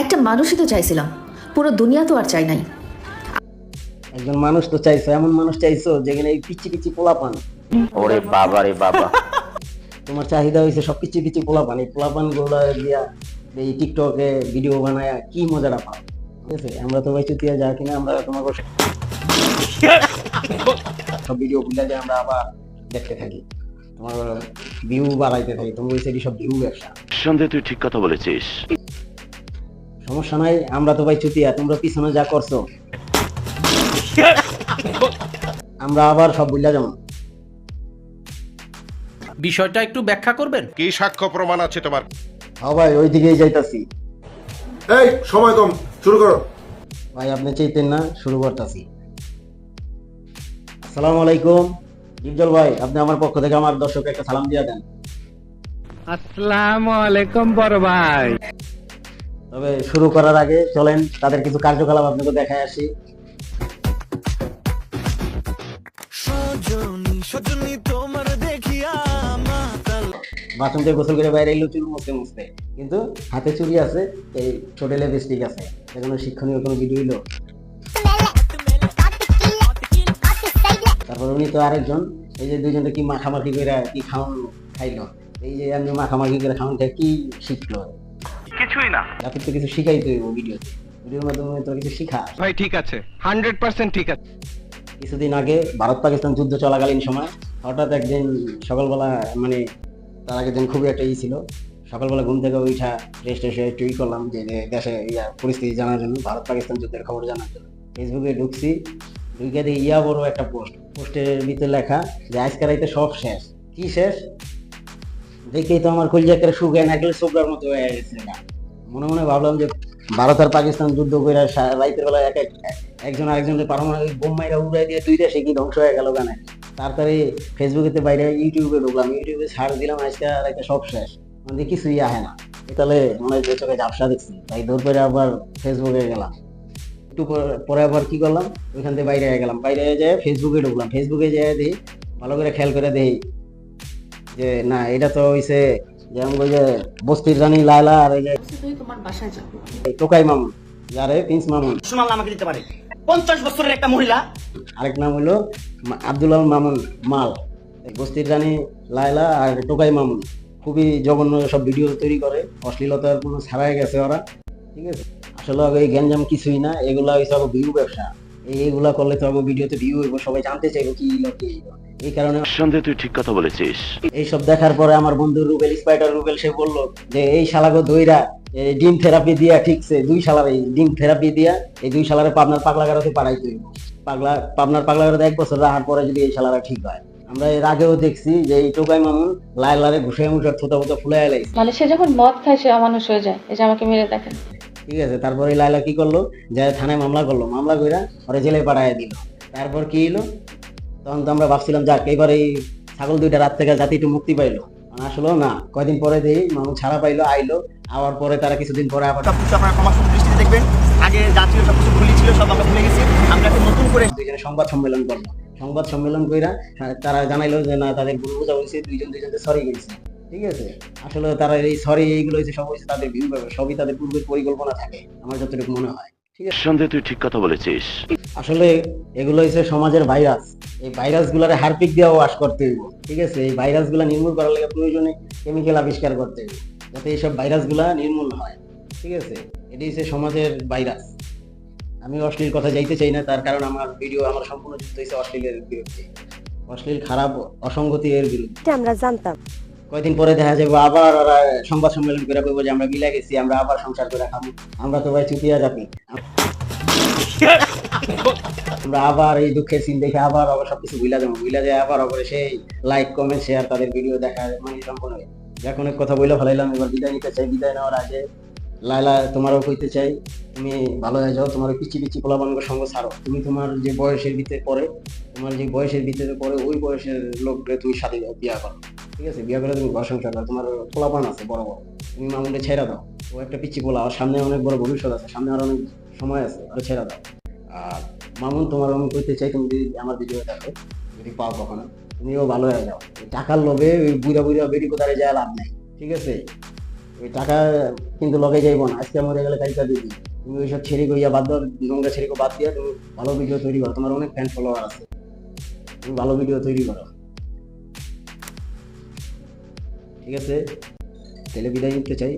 একটা মানুষই তো চাইছিলাম, পুরো দুনিয়া তো আর চাই নাই। একজন মানুষ তো চাইছো, এমন মানুষ চাইছো যেখানে এই পিচ্ছি পিচ্ছি পোলাপান। ওরে বাবা রে বাবা। তোমার চাহিদা হয়েছে সব পিচ্ছি পিচ্ছি পোলাপান, এই পোলাপান গুলো দিয়া এই টিকটকে ভিডিও বানায় কি মজাটা পাও। ঠিক আছে, আমরা তো ভাই চুতিয়া যা কিনা আমরা তোমাকে সব ভিডিও গুলা যে আমরা আবার দেখতে থাকি, তোমার ভিউ বাড়াইতে থাকি, তোমার ওই সব ভিউ ব্যবসা। সন্দেহ তুই ঠিক কথা বলেছিস। সমস্যা নাই, আমরা তো ভাই চুতিয়া, তোমরা পিছনে যা করছো আমরা আবার সব বুঝলা যাবো। বিষয়টা একটু ব্যাখ্যা করবেন? কি সাক্ষ্য প্রমাণ আছে তোমার? হ্যাঁ ভাই, ওই দিকেই যাইতাছি। এই সময় কম, শুরু করো। ভাই আপনি চাইতেন না, শুরু করতেছি। আসসালামু আলাইকুম ডিপজল ভাই, আপনি আমার পক্ষ থেকে আমার দর্শক একটা সালাম দিয়ে দেন। আসসালামু আলাইকুম বড় ভাই। তবে শুরু করার আগে চলেন তাদের কিছু কার্যকলাপ আপনাকে দেখায় আসি। বাথরুম থেকে গোসল করে বাইরে এলো চুল মুছতে মুছতে, কিন্তু হাতে চুড়ি আছে, এই ছোট লিপস্টিক আছে, কোনো শিক্ষণীয় কোনো ভিডিও হইলো। তারপর উনি তো আরেকজন, এই যে দুইজনে কি মাখামাখি করে কি খাওয়ান খাইলো, এই যে আমি মাখামাখি করে খাওয়ান খাই কি শিখলো? কিছুই না। আপনি তো কিছু শিখাইতে হইব ভিডিওতে, ভিডিওর মাধ্যমে তো কিছু শিখা। ভাই ঠিক আছে, 100% ঠিক আছে। কিছুদিন আগে ভারত পাকিস্তান যুদ্ধ চলাকালীন সময় হঠাৎ একদিন সকালবেলা, মানে তার আগের দিন খুবই একটা ছিল, সকালবেলা ঘুম থেকে উঠা রেস্ট এসে টুই করলাম যে দেশে পরিস্থিতি জানার জন্য, ভারত পাকিস্তান যুদ্ধের খবর জানার জন্য ফেসবুকে ঢুকছি। ঢুকে দেখি বড় একটা পোস্টের ভিতরে লেখা যে আজকের রাইতে সব শেষ। কি শেষ দেখেই তো আমার কলিজা করে শুকায় না গেলে সোবরার মতো হয়ে গেছে। মনে মনে ভাবলাম যে ভারত আর পাকিস্তান যুদ্ধ করে রাইতের বেলা একজন আরেকজনের পারমাণবিক বোম মাইরা উড়াই দিয়ে দুই দেশে কি ধ্বংস হয়ে গেল গানে। তারপরে ফেসবুকেতে বাইরে ইউটিউবে ঢুকলাম, ইউটিউবে সার্চ দিলাম আজকে রাইতে সব শেষ, মানে কিছুই আহে না। তাহলে মনে হয় চোখে ঝাপসা দেখছি, তাই দৌড় করে আবার ফেসবুকে গেলাম। একটু পরে আবার কি করলাম, ওইখান থেকে বাইরে গেলাম, বাইরে যেয়ে ফেসবুকে ঢুকলাম। ফেসবুকে যেয়ে দেখি, ভালো করে খেয়াল করে দেখি যে না, এটা তো হইছে যেমন ওই যে বস্তির রানী লায়লা আর এই যে তোমার বাসায় যাবো। টোকাই মামুন, যারে প্রিন্স মামুন সোনাল আমাকে দিতে পারে, 50 বছরের একটা মহিলা। আরেক নাম হলো আব্দুল মামুন মাল। এই বস্তির রানী লায়লা আর টোকাই মামুন খুবই জঘন্য সব ভিডিও তৈরি করে, অশ্লীলতার কোনো ছাড়াই গেছে ওরা। ঠিক আছে, আসলে এই গ্যাঞ্জাম কিছুই না, এগুলা হইছে ভিউ ব্যবসা। এইগুলা করলে তো আমার ভিডিওতে ভিউ হইব, সবাই জানতে চাইবো কি লোক। এই কারণে সন্দেহ তুই ঠিক কথা বলেছিস। এইসব দেখার পরে আমার বন্ধু রুবেল, স্পাইডার রুবেল, সে বললো যে এই শালাগো দইরা ডিম থেরাপি দিয়া ঠিকছে, দুই শালার এই ডিম থেরাপি দিয়া এই দুই শালারে পাবনার পাগলাগারতে পাঠাইতে হইব। পাবনার পাগলাগারতে 1 বছর রাখার পরে যদি এই শালারা ঠিক হয়। আমরা এর আগেও দেখছি যে এই টোকাই মামুন লায়লারে ঘুষে মুষে থুতা ফুতা ফুলাই লাইছে। মানে সে যখন মদ খায় সে অমানুষ হয়ে যায়, এই যে আমাকে মেরে দেখেন। ঠিক আছে, তারপরে লায়লা কি করলো, যে থানায় মামলা করলো, মামলা কইরা ওরে জেলে পাঠাইয়া দিল। তারপর কি হইলো, তখন তো আমরা ভাবছিলাম যাক এবার এই ছাগল দুইটা রাত থেকে জাতি একটু মুক্তি পাইলো। আসলে না, কয়দিন পরে দেই মামুন ছাড়া পাইলো, আইলো। আবার পরে তারা কিছুদিন পরে আবার সবকিছু আপনারা ক্ষমা দৃষ্টিতে দেখবেন। আগে যা ছিল সবকিছু ভুলই ছিল, সব আমরা ভুলে গেছি। আমরা একটা নতুন করে দুইজনে সংবাদ সম্মেলন করলো। সংবাদ সম্মেলন কইরা তারা জানাইলো যে না, তাদের ভুল বোঝা হয়েছে, দুইজনকে সরি গেছে। ঠিক আছে, আসলে তারা এই সরি এইগুলো হয়েছে সব হয়েছে তাদের ভিউ পাবে, সবই তাদের পূর্বের পরিকল্পনা থাকে আমার যতটুকু মনে হয়। ঠিক আছে, সন্দেহ তুই ঠিক কথা বলেছিস। আসলে এগুলো হচ্ছে সমাজের ভাইরাস। এই ভাইরাস গুলারে হারপিক দিয়ে ওয়াশ করতে হইব। ঠিক আছে, এই ভাইরাস গুলা নির্মূল করার লাগে প্রয়োজনে কেমিক্যাল আবিষ্কার করতে হইব, যাতে এইসব ভাইরাস গুলা নির্মূল হয়। ঠিক আছে, এটি হচ্ছে সমাজের ভাইরাস। আমি অশ্লীল কথা যাইতে চাই না, তার কারণ আমার ভিডিও আমার সম্পূর্ণ যুক্ত হয়েছে অশ্লীলের বিরুদ্ধে, অশ্লীল খারাপ অসঙ্গতি এর বিরুদ্ধে। আমরা জানতাম কয়দিন পরে দেখা যাবে আবার ওরা সংবাদ সম্মেলন করে বলবো যে আমরা মিলা গেছি, আমরা আবার সংসার করে খাবো। আমরা তো ভাই চুতিয়া জাতি, আমরা আবার এই দুঃখের সিন দেখে আবার সবকিছু ভুলা যাবো, ভুলা যায় আবার সেই লাইক কমেন্ট শেয়ার তাদের ভিডিও দেখা, মানে সম্পূর্ণ এখন এক কথা বলে ফেলাইলাম। এবার বিদায় নিতে চাই, বিদায় নেওয়ার আগে লায়লা তোমারও কইতে চাই, তুমি ভালো হয়ে যাও, তোমার পিচি পিচি পোলাপানকের সঙ্গ ছাড়ো। তুমি তোমার যে বয়সের ভিতরে পড়ে, তোমার যে বয়সের ভিতরে পড়ে ওই বয়সের লোককে তুমি সাথে বিয়া করো। ঠিক আছে, বিয়া করে তুমি ঘর সংসার করো, তোমার পোলাপান আছে বড় বড়, তুমি মামুনকে ছেড়ে দাও। ও একটা পিচি পোলা, আর সামনে অনেক বড় ভবিষ্যৎ আছে, সামনে আর অনেক সময় আছে, আর ছেড়ে দাও। আর মামুন, তোমার আমি কইতে চাই, তুমি যদি আমার ভিডিও দেখো, যদি পাও কখনো, তুমিও ভালো হয়ে যাও। টাকার লোভে ওই বুড়া বুড়া বেরি কোথায় যায় লাভ নেই। ঠিক আছে, ওই টাকা কিন্তু লগে যাইবো না, আজকে মরে গেলে কাইকা দিবি। তুমি ওইসব ছেড়ে গইয়া বাদ দাও, নোংরা ছেড়ে বাদ দিয়ে তুমি ভালো ভিডিও তৈরি করো, তোমার অনেক ফ্যান ফলোয়ার আছে, তুমি ভালো ভিডিও তৈরি করো, ঠিক আছে? তাহলে বিদায় নিতে চাই।